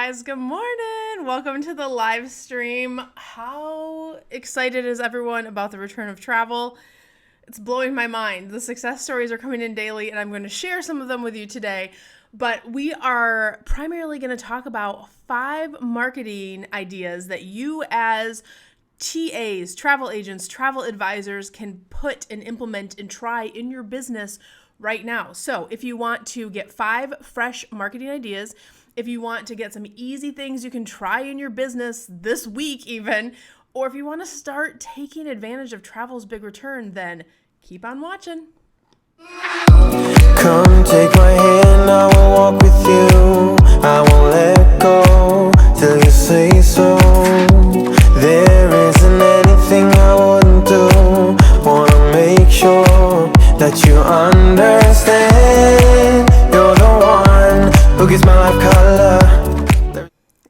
guys, good morning. Welcome to the live stream. How excited is everyone about the return of travel? It's blowing my mind. The success stories are coming in daily, and I'm going to share some of them with you today. But we are primarily going to talk about 5 marketing ideas that you as TAs, travel agents, travel advisors can put and implement and try in your business right now. So if you want to get 5 fresh marketing ideas, if you want to get some easy things you can try in your business this week even, or if you want to start taking advantage of travel's big return, then keep on watching. Come take my hand, I will walk with you. I won't let go till you say so. There isn't anything I wouldn't do. Wanna make sure that you understand. You're the one who gives my life color.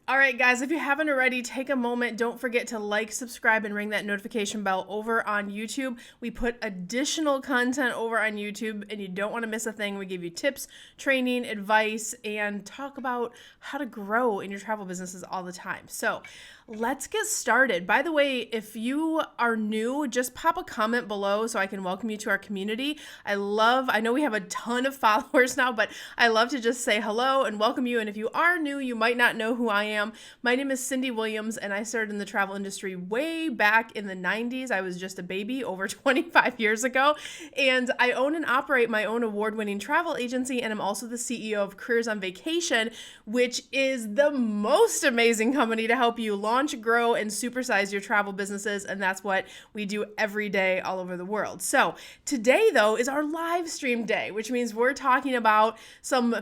All right, guys, if you haven't already, take a moment. Don't forget to like, subscribe, and ring that notification bell over on YouTube. We put additional content over on YouTube, and you don't want to miss a thing. We give you tips, training, advice, and talk about how to grow in your travel businesses all the time. So let's get started. By the way, if you are new, just pop a comment below so I can welcome you to our community. I know we have a ton of followers now, but I love to just say hello and welcome you. And if you are new, you might not know who I am. My name is Cyndi Williams, and I started in the travel industry way back in the 90s. I was just a baby over 25 years ago, and I own and operate my own award-winning travel agency, and I'm also the CEO of Careers on Vacation, which is the most amazing company to help you launch, grow, and supersize your travel businesses, and that's what we do every day all over the world. So today, though, is our live stream day, which means we're talking about some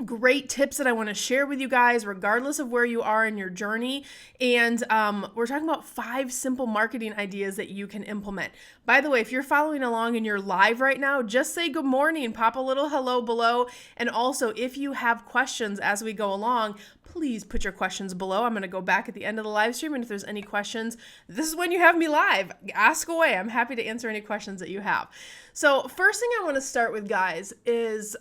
great tips that I want to share with you guys, regardless of where you are in your journey. And we're talking about 5 simple marketing ideas that you can implement. By the way, if you're following along and you're live right now, just say good morning, pop a little hello below. And also, if you have questions as we go along, please put your questions below. I'm going to go back at the end of the live stream, and if there's any questions, this is when you have me live. Ask away. I'm happy to answer any questions that you have. So first thing I want to start with, guys, is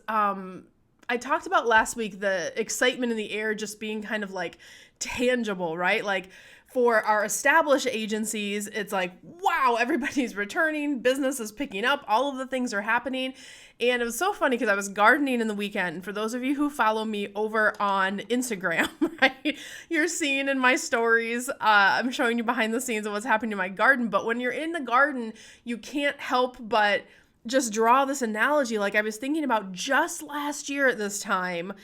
I talked about last week the excitement in the air just being kind of like tangible, right? Like for our established agencies, it's like, wow, everybody's returning, business is picking up, all of the things are happening. And it was so funny because I was gardening in the weekend. And for those of you who follow me over on Instagram, right, you're seeing in my stories, I'm showing you behind the scenes of what's happening in my garden. But when you're in the garden, you can't help but just draw this analogy. Like I was thinking about just last year at this time,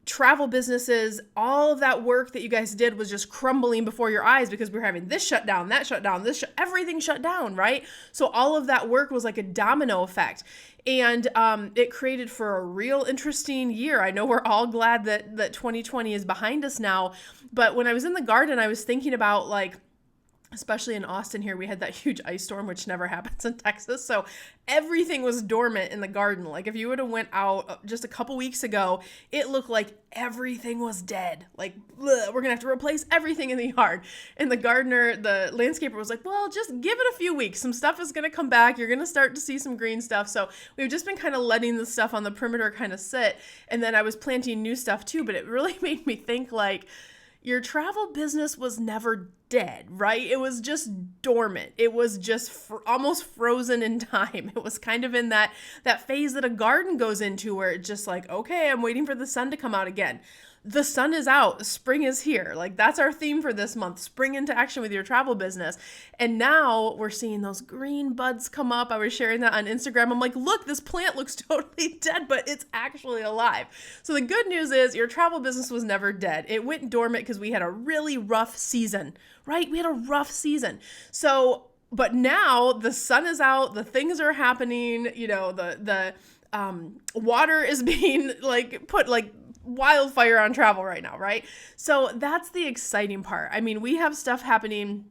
travel businesses, all of that work that you guys did was just crumbling before your eyes because we were having this shutdown, that shutdown, everything shut down, right? So all of that work was like a domino effect. And it created for a real interesting year. I know we're all glad that 2020 is behind us now. But when I was in the garden, I was thinking about like, especially in Austin here, we had that huge ice storm, which never happens in Texas. So everything was dormant in the garden. Like if you would have went out just a couple weeks ago, it looked like everything was dead. Like, we're going to have to replace everything in the yard. And the gardener, the landscaper was like, well, just give it a few weeks. Some stuff is going to come back. You're going to start to see some green stuff. So we've just been kind of letting the stuff on the perimeter kind of sit. And then I was planting new stuff too, but it really made me think like, your travel business was never dead, right? It was just dormant. It was just almost frozen in time. It was kind of in that phase that a garden goes into where it's just like, okay, I'm waiting for the sun to come out again. The sun is out. Spring is here. Like that's our theme for this month. Spring into action with your travel business. And now we're seeing those green buds come up. I was sharing that on Instagram. I'm like, look, this plant looks totally dead, but it's actually alive. So the good news is your travel business was never dead. It went dormant because we had a really rough season, right? We had a rough season. So, but now the sun is out, the things are happening, you know, the water is being like put like wildfire on travel right now, right? So that's the exciting part. I mean, we have stuff happening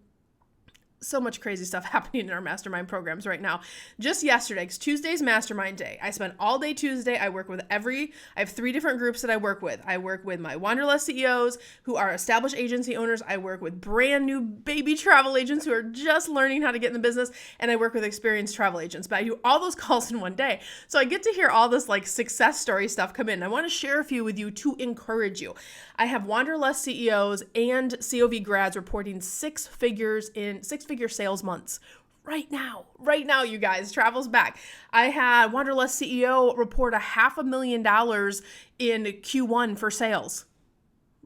so much crazy stuff happening in our mastermind programs right now. Just yesterday, because Tuesday's mastermind day, I spent all day Tuesday. I work with I have 3 different groups that I work with. I work with my Wanderlust CEOs who are established agency owners. I work with brand new baby travel agents who are just learning how to get in the business. And I work with experienced travel agents. But I do all those calls in one day. So I get to hear all this like success story stuff come in. I want to share a few with you to encourage you. I have Wanderlust CEOs and COV grads reporting 6-figure sales months. Right now, you guys, travel's back. I had Wanderlust CEO report $500,000 in Q1 for sales.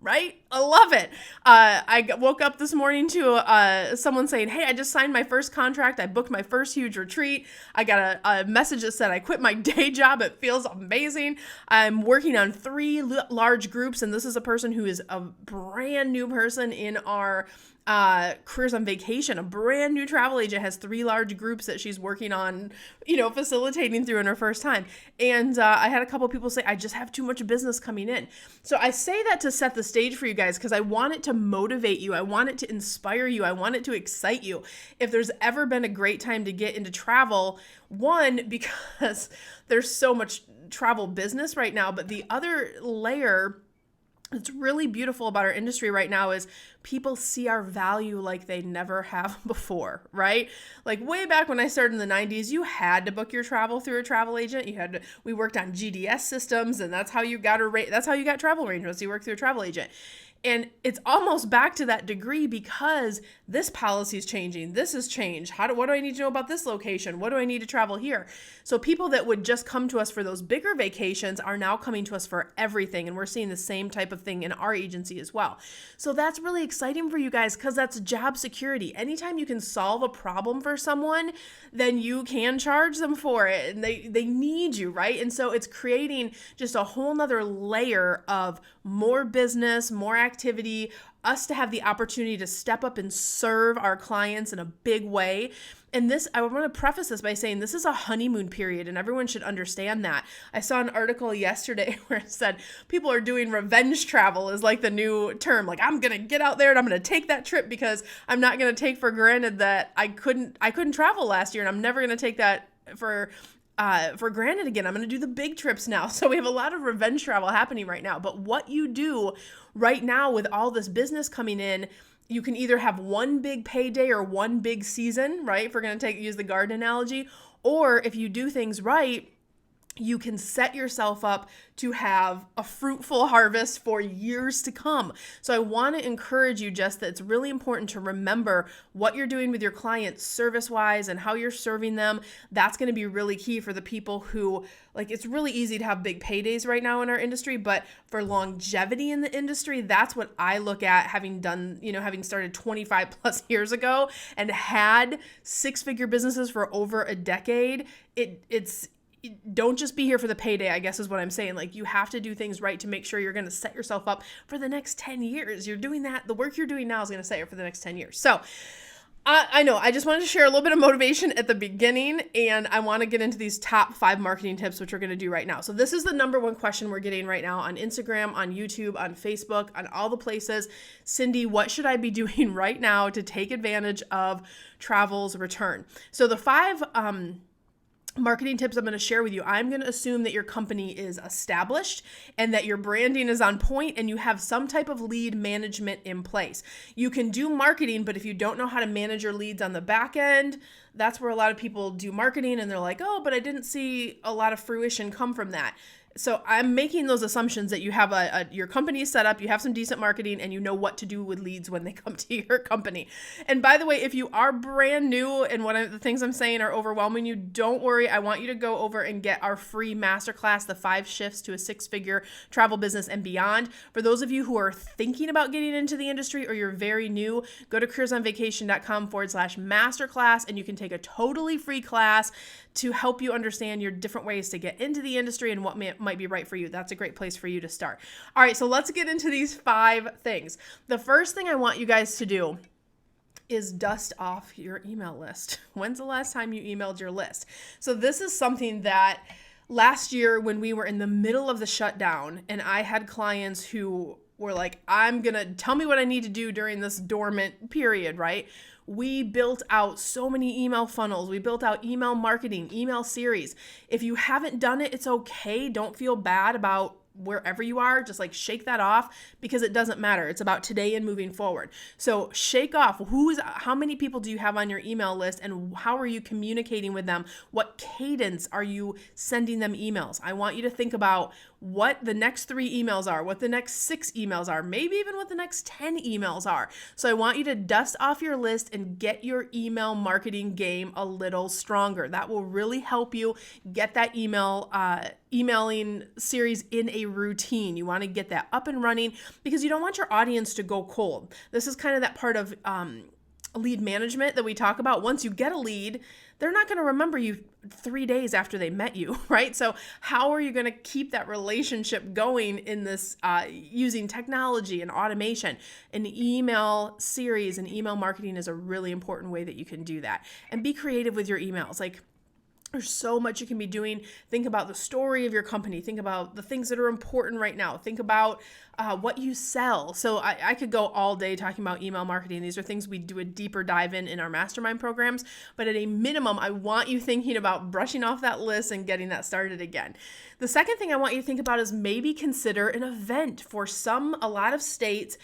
Right? I love it. I woke up this morning to someone saying, hey, I just signed my first contract. I booked my first huge retreat. I got a message that said I quit my day job. It feels amazing. I'm working on 3 large groups, and this is a person who is a brand new person in our Careers on Vacation. A brand new travel agent has 3 large groups that she's working on, facilitating through in her first time. And I had a couple people say, I just have too much business coming in. So I say that to set the stage for you guys because I want it to motivate you. I want it to inspire you. I want it to excite you. If there's ever been a great time to get into travel, one, because there's so much travel business right now, but the other layer that's really beautiful about our industry right now is people see our value like they never have before, right? Like way back when I started in the 90s, you had to book your travel through a travel agent. We worked on GDS systems, and that's how you got travel arrangements. You work through a travel agent. And it's almost back to that degree because this policy is changing. This has changed. What do I need to know about this location? What do I need to travel here? So people that would just come to us for those bigger vacations are now coming to us for everything. And we're seeing the same type of thing in our agency as well. So that's really exciting for you guys because that's job security. Anytime you can solve a problem for someone, then you can charge them for it. And they need you, right? And so it's creating just a whole nother layer of more business, more activity, us to have the opportunity to step up and serve our clients in a big way. And this, I want to preface this by saying this is a honeymoon period and everyone should understand that. I saw an article yesterday where it said people are doing revenge travel is like the new term. Like, I'm going to get out there and I'm going to take that trip because I'm not going to take for granted that I couldn't travel last year, and I'm never going to take that for granted again. I'm going to do the big trips now. So we have a lot of revenge travel happening right now. But what you do right now with all this business coming in, you can either have one big payday or one big season, right? If we're going to use the garden analogy, or if you do things right, you can set yourself up to have a fruitful harvest for years to come. So I want to encourage you just that it's really important to remember what you're doing with your clients service-wise and how you're serving them. That's going to be really key for the people who, like, it's really easy to have big paydays right now in our industry, but for longevity in the industry, that's what I look at, having started 25 plus years ago and had 6-figure businesses for over a decade. Don't just be here for the payday, I guess is what I'm saying. Like, you have to do things right to make sure you're going to set yourself up for the next 10 years. You're doing that. The work you're doing now is going to set you up for the next 10 years. So I know I just wanted to share a little bit of motivation at the beginning, and I want to get into these top 5 marketing tips, which we're going to do right now. So this is the number 1 question we're getting right now on Instagram, on YouTube, on Facebook, on all the places. Cyndi, what should I be doing right now to take advantage of travel's return? So the 5 marketing tips I'm going to share with you, I'm going to assume that your company is established and that your branding is on point and you have some type of lead management in place. You can do marketing, but if you don't know how to manage your leads on the back end, that's where a lot of people do marketing and they're like, oh, but I didn't see a lot of fruition come from that. So I'm making those assumptions that you have your company set up, you have some decent marketing, and you know what to do with leads when they come to your company. And by the way, if you are brand new and one of the things I'm saying are overwhelming you, don't worry. I want you to go over and get our free masterclass, the 5 shifts to a 6-figure travel business and beyond. For those of you who are thinking about getting into the industry or you're very new, go to careersonvacation.com/masterclass and you can take a totally free class to help you understand your different ways to get into the industry and what might be right for you. That's a great place for you to start. All right, so let's get into these 5 things. The first thing I want you guys to do is dust off your email list. When's the last time you emailed your list? So this is something that last year when we were in the middle of the shutdown and I had clients who were like, I'm going to tell me what I need to do during this dormant period, right? We built out so many email funnels. We built out email marketing, email series. If you haven't done it, it's okay. Don't feel bad about wherever you are. Just like shake that off, because it doesn't matter. It's about today and moving forward. So shake off how many people do you have on your email list, and how are you communicating with them? What cadence are you sending them emails? I want you to think about what the next 3 emails are, what the next 6 emails are, maybe even what the next 10 emails are. So I want you to dust off your list and get your email marketing game a little stronger. That will really help you get that emailing series in a routine. You want to get that up and running, because you don't want your audience to go cold. This is kind of that part of lead management that we talk about. Once you get a lead, they're not going to remember you 3 days after they met you, right? So how are you going to keep that relationship going in this using technology and automation? An email series and email marketing is a really important way that you can do that. And be creative with your emails. Like, there's so much you can be doing. Think about the story of your company. Think about the things that are important right now. Think about what you sell. So I could go all day talking about email marketing. These are things we do a deeper dive in our mastermind programs. But at a minimum, I want you thinking about brushing off that list and getting that started again. The second thing I want you to think about is maybe consider an event. For a lot of states,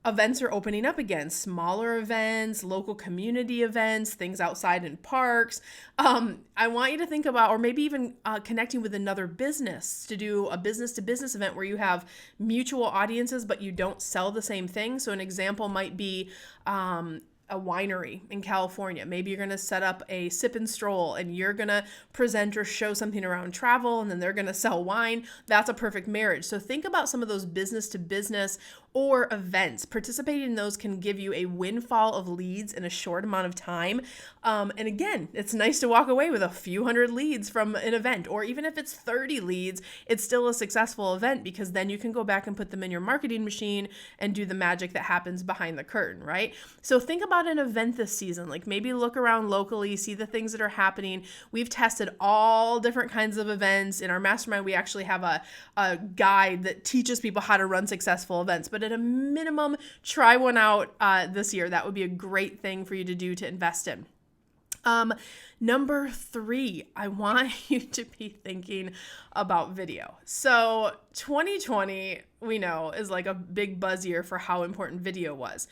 events are opening up again, smaller events, local community events, things outside in parks. I want you to think about, or maybe even connecting with another business to do a business to business event where you have mutual audiences, but you don't sell the same thing. So an example might be a winery in California. Maybe you're going to set up a sip and stroll, and you're going to present or show something around travel, and then they're going to sell wine. That's a perfect marriage. So think about some of those business to business or events. Participating in those can give you a windfall of leads in a short amount of time. And again, it's nice to walk away with a few hundred leads from an event, or even if it's 30 leads, it's still a successful event, because then you can go back and put them in your marketing machine and do the magic that happens behind the curtain, right? So think about an event this season. Like, maybe look around locally, see the things that are happening. We've tested all different kinds of events. In our mastermind, we actually have a guide that teaches people how to run successful events. But at a minimum, try one out this year. That would be a great thing for you to do to invest in. Number 3, I want you to be thinking about video. So 2020, we know, is like a big buzz year for how important video was.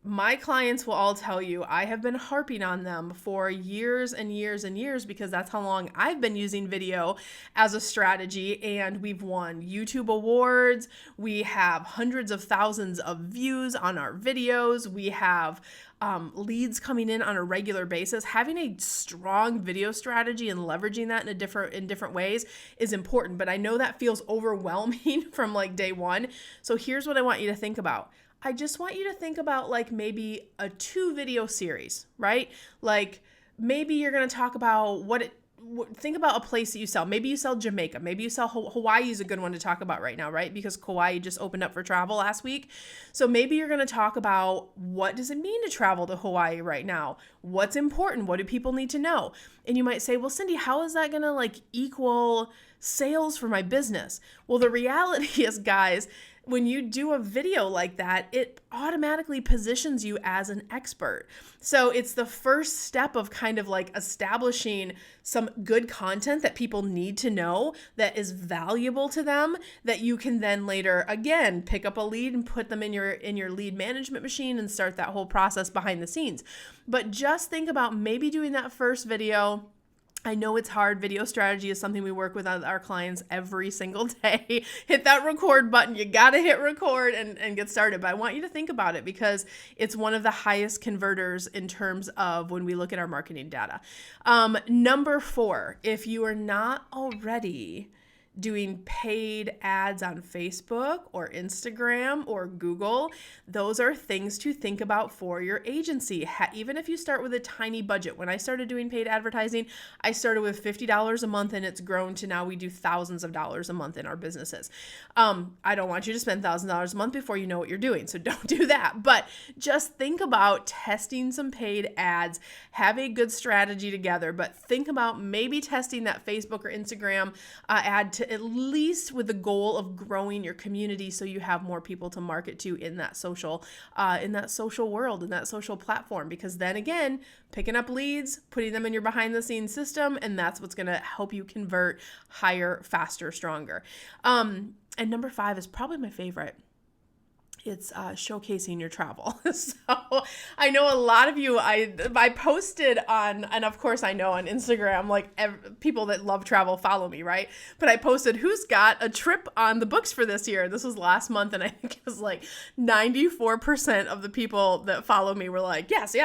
My clients will all tell you I have been harping on them for years and years and years, because that's how long I've been using video as a strategy, and we've won YouTube awards. We have hundreds of thousands of views on our videos. We have leads coming in on a regular basis. Having a strong video strategy and leveraging that in different ways is important, but I know that feels overwhelming from like day one. So here's what I want you to think about. I just want you to think about like maybe a 2 video series, right? Like, maybe you're going to talk about think about a place that you sell. Maybe you sell Jamaica. Maybe you sell Hawaii is a good one to talk about right now, right? Because Kauai just opened up for travel last week. So maybe you're going to talk about, what does it mean to travel to Hawaii right now? What's important? What do people need to know? And you might say, well, Cyndi, how is that going to like equal sales for my business? Well, the reality is, guys, when you do a video like that, it automatically positions you as an expert. So it's the first step of kind of like establishing some good content that people need to know, that is valuable to them, that you can then later, again, pick up a lead and put them in your lead management machine and start that whole process behind the scenes. But just think about maybe doing that first video. I know it's hard. Video strategy is something we work with our clients every single day. Hit that record button. You got to hit record and get started. But I want you to think about it, because it's one of the highest converters in terms of when we look at our marketing data. Number 4, if you are not already doing paid ads on Facebook or Instagram or Google, those are things to think about for your agency. Even if you start with a tiny budget. When I started doing paid advertising, I started with $50 a month, and it's grown to now we do thousands of dollars a month in our businesses. I don't want you to spend $1,000 a month before you know what you're doing, so don't do that. But just think about testing some paid ads. Have a good strategy together, but think about maybe testing that Facebook or Instagram ad to at least with the goal of growing your community so you have more people to market to in that social world, in that social platform. Because then again, picking up leads, putting them in your behind the scenes system, and that's what's going to help you convert higher, faster, stronger. And number 5 is probably my favorite. It's showcasing your travel. So I know a lot of you, I posted on, and of course I know on Instagram, like people that love travel follow me, right? But I posted who's got a trip on the books for this year. This was last month, and I think it was like 94% of the people that follow me were like, yes.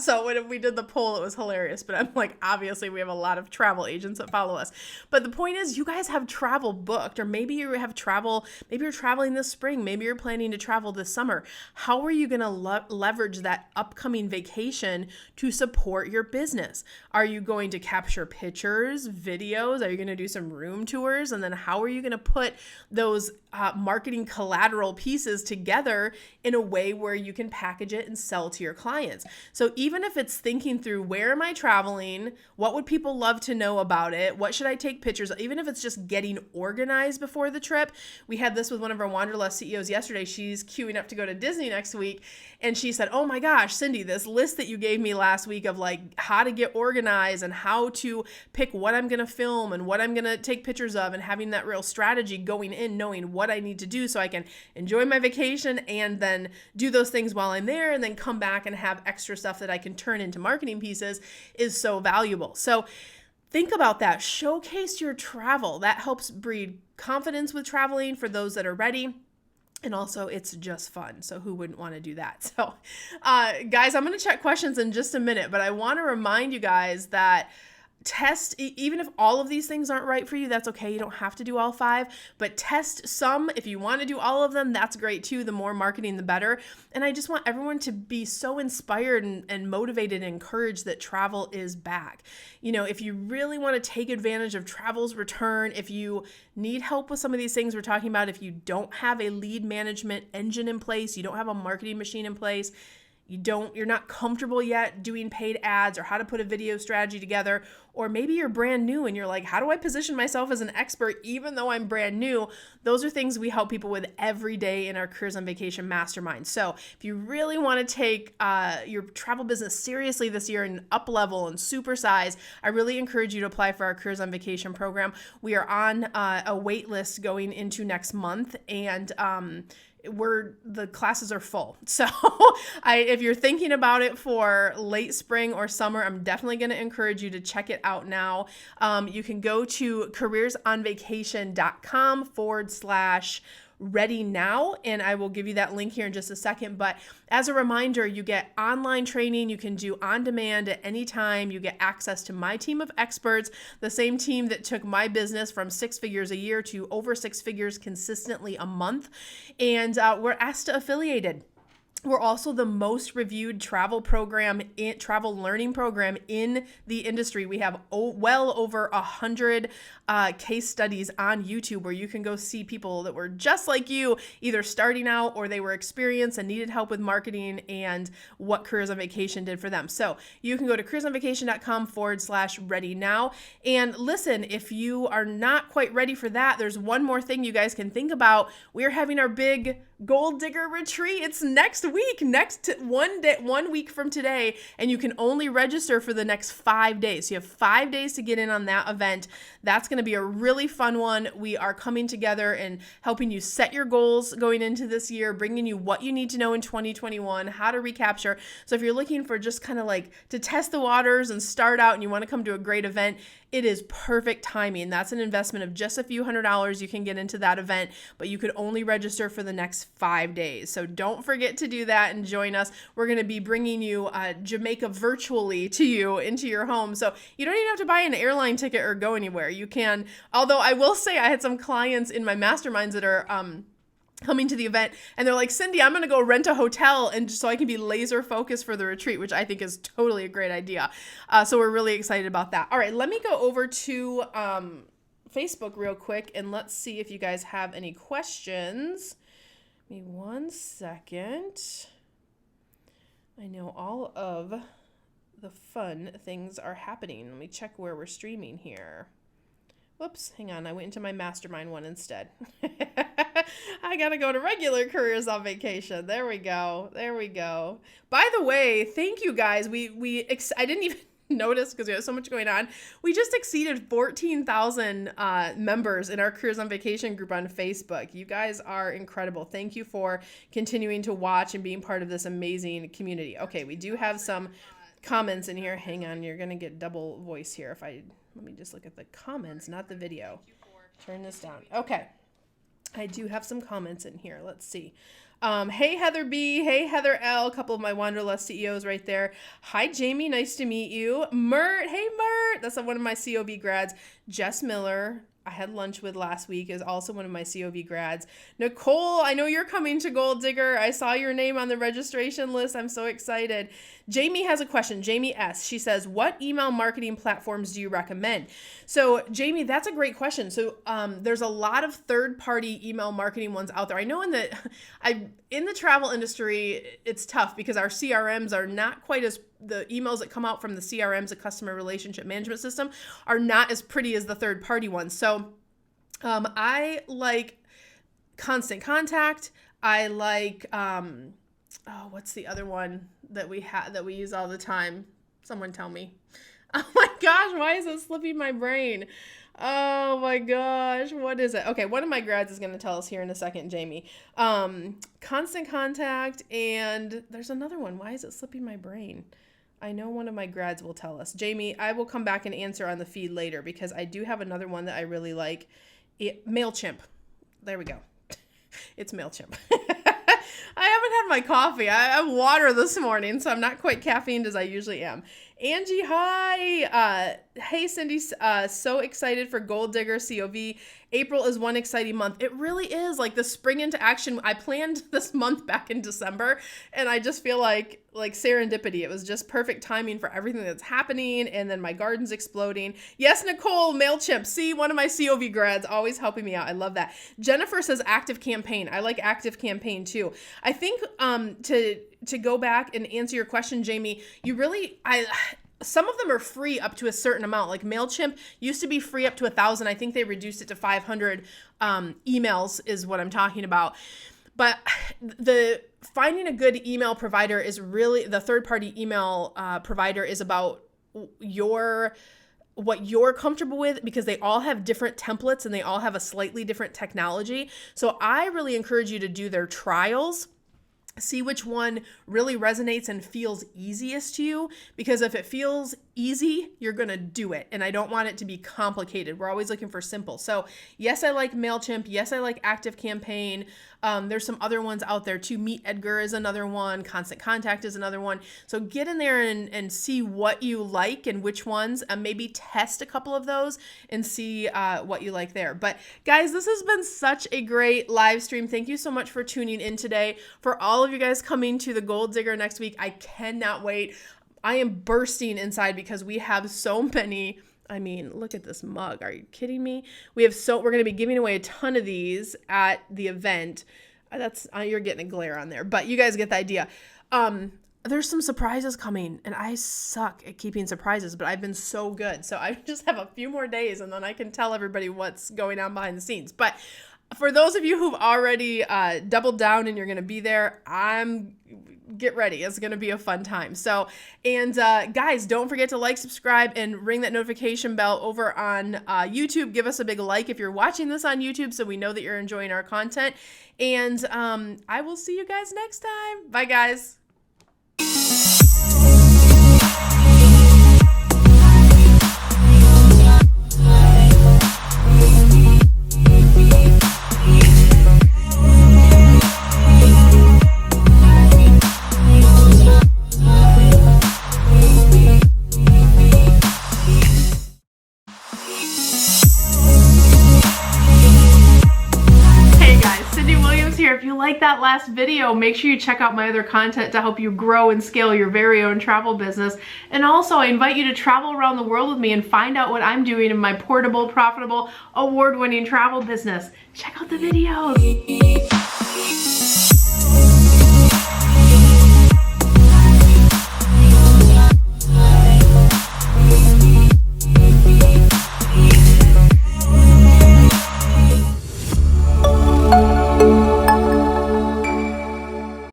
So when we did the poll, it was hilarious. But I'm like, obviously we have a lot of travel agents that follow us. But the point is, you guys have travel booked, or maybe you have travel, maybe you're traveling this spring, maybe you're planning to travel this summer. How are you going to leverage that upcoming vacation to support your business? Are you going to capture pictures, videos? Are you going to do some room tours? And then how are you going to put those marketing collateral pieces together in a way where you can package it and sell to your clients? So even if it's thinking through, where am I traveling? What would people love to know about it? What should I take pictures of? Even if it's just getting organized before the trip. We had this with one of our Wanderlust CEOs yesterday. She's queuing up to go to Disney next week. And she said, oh my gosh, Cyndi, this list that you gave me last week of like how to get organized and how to pick what I'm going to film and what I'm going to take pictures of, and having that real strategy going in, knowing what I need to do so I can enjoy my vacation and then do those things while I'm there and then come back and have extra stuff that I can turn into marketing pieces is so valuable. So think about that. Showcase your travel. That helps breed confidence with traveling for those that are ready. And also, it's just fun. So who wouldn't want to do that? So, guys, I'm going to check questions in just a minute, but I want to remind you guys that test, even if all of these things aren't right for you, that's okay. You don't have to do all 5, but test some. If you want to do all of them, that's great too. The more marketing, the better. And I just want everyone to be so inspired and motivated and encouraged that travel is back. You know, if you really want to take advantage of travel's return, if you need help with some of these things we're talking about, if you don't have a lead management engine in place, you don't have a marketing machine in place, you're not comfortable yet doing paid ads or how to put a video strategy together, or maybe you're brand new and you're like, how do I position myself as an expert even though I'm brand new? Those are things we help people with every day in our Careers on Vacation Mastermind. So if you really want to take your travel business seriously this year and up level and supersize, I really encourage you to apply for our Careers on Vacation program. We are on a wait list going into next month, and the classes are full. So if you're thinking about it for late spring or summer, I'm definitely going to encourage you to check it out now. You can go to careersonvacation.com/ready now, and I will give you that link here in just a second. But as a reminder, you get online training you can do on demand at any time. You get access to my team of experts, the same team that took my business from 6 figures a year to over 6 figures consistently a month. And we're ASTA affiliated. We're also the most reviewed travel learning program in the industry. We have well over 100 case studies on YouTube where you can go see people that were just like you, either starting out or they were experienced and needed help with marketing, and what Careers on Vacation did for them. So you can go to careersonvacation.com/ready now. And listen, if you are not quite ready for that, there's one more thing you guys can think about. We're having our big Gold Digger Retreat. It's next week, one week from today, and you can only register for the next 5 days. So you have 5 days to get in on that event. That's going to be a really fun one. We are coming together and helping you set your goals going into this year, bringing you what you need to know in 2021, how to recapture. So if you're looking for just kind of like to test the waters and start out and you want to come to a great event, it is perfect timing. That's an investment of just a few $100s you can get into that event, but you could only register for the next 5 days. So don't forget to do that and join us. We're going to be bringing you Jamaica virtually to you into your home. So you don't even have to buy an airline ticket or go anywhere. You can, although I will say I had some clients in my masterminds that are coming to the event, and they're like, Cyndi, I'm going to go rent a hotel and so I can be laser focused for the retreat, which I think is totally a great idea. So we're really excited about that. All right, let me go over to Facebook real quick and let's see if you guys have any questions. Give me 1 second. I know all of the fun things are happening. Let me check where we're streaming here. Whoops, hang on. I went into my mastermind one instead. I got to go to regular careers on vacation. There we go. There we go. By the way, thank you guys. I didn't even notice because we have so much going on. We just exceeded 14,000 members in our Careers on Vacation group on Facebook. You guys are incredible. Thank you for continuing to watch and being part of this amazing community. Okay, we do have some comments in here. Hang on, you're going to get double voice here if let me just look at the comments, not the video. Turn this down. Okay. I do have some comments in here. Let's see. Hey, Heather B. Hey, Heather L. A couple of my Wanderlust CEOs right there. Hi, Jamie. Nice to meet you. Mert. Hey, Mert. That's one of my COV grads. Jess Miller, I had lunch with last week, is also one of my COV grads. Nicole, I know you're coming to Gold Digger. I saw your name on the registration list. I'm so excited. Jamie has a question. Jamie S. She says, what email marketing platforms do you recommend? So, Jamie, that's a great question. So, there's a lot of third-party email marketing ones out there. I know in the travel industry, it's tough because our CRMs are not quite as the emails that come out from the CRMs, the customer relationship management system, are not as pretty as the third-party ones. So, I like Constant Contact. I like what's the other one that we use all the time? Someone tell me. Oh my gosh, why is it slipping my brain? Oh my gosh, what is it? Okay, one of my grads is going to tell us here in a second, Jamie. Constant Contact, and there's another one. Why is it slipping my brain? I know one of my grads will tell us. Jamie, I will come back and answer on the feed later because I do have another one that I really like. MailChimp. There we go. It's MailChimp. I haven't had my coffee. I have water this morning, so I'm not quite caffeined as I usually am. Angie, hi. Hey, Cyndi. So excited for Gold Digger COV. April is one exciting month. It really is like the spring into action. I planned this month back in December, and I just feel like serendipity. It was just perfect timing for everything that's happening, and then my garden's exploding. Yes, Nicole, MailChimp. See, one of my COV grads always helping me out. I love that. Jennifer says Active Campaign. I like Active Campaign too. I think to go back and answer your question, Jamie, some of them are free up to a certain amount. Like MailChimp used to be free up to 1,000. I think they reduced it to 500 emails is what I'm talking about. But the finding a good email provider is really, the third-party email provider is about what you're comfortable with, because they all have different templates and they all have a slightly different technology. So I really encourage you to do their trials. See which one really resonates and feels easiest to you, because if it feels easy, you're going to do it. And I don't want it to be complicated. We're always looking for simple. So yes, I like MailChimp. Yes, I like Active Campaign. There's some other ones out there too. Meet Edgar is another one. Constant Contact is another one. So get in there and see what you like and which ones, and maybe test a couple of those and see what you like there. But guys, this has been such a great live stream. Thank you so much for tuning in today. For all of you guys coming to the Gold Digger next week, I cannot wait. I am bursting inside because we have so many. I mean, look at this mug. Are you kidding me? We're going to be giving away a ton of these at the event. You're getting a glare on there, but you guys get the idea. There's some surprises coming, and I suck at keeping surprises, but I've been so good. So I just have a few more days, and then I can tell everybody what's going on behind the scenes. But for those of you who've already doubled down and you're going to be there, get ready. It's going to be a fun time. So, and guys, don't forget to like, subscribe, and ring that notification bell over on YouTube. Give us a big like if you're watching this on YouTube so we know that you're enjoying our content. And I will see you guys next time. Bye, guys. If you like that last video, make sure you check out my other content to help you grow and scale your very own travel business. And also, I invite you to travel around the world with me and find out what I'm doing in my portable, profitable, award-winning travel business. Check out the videos.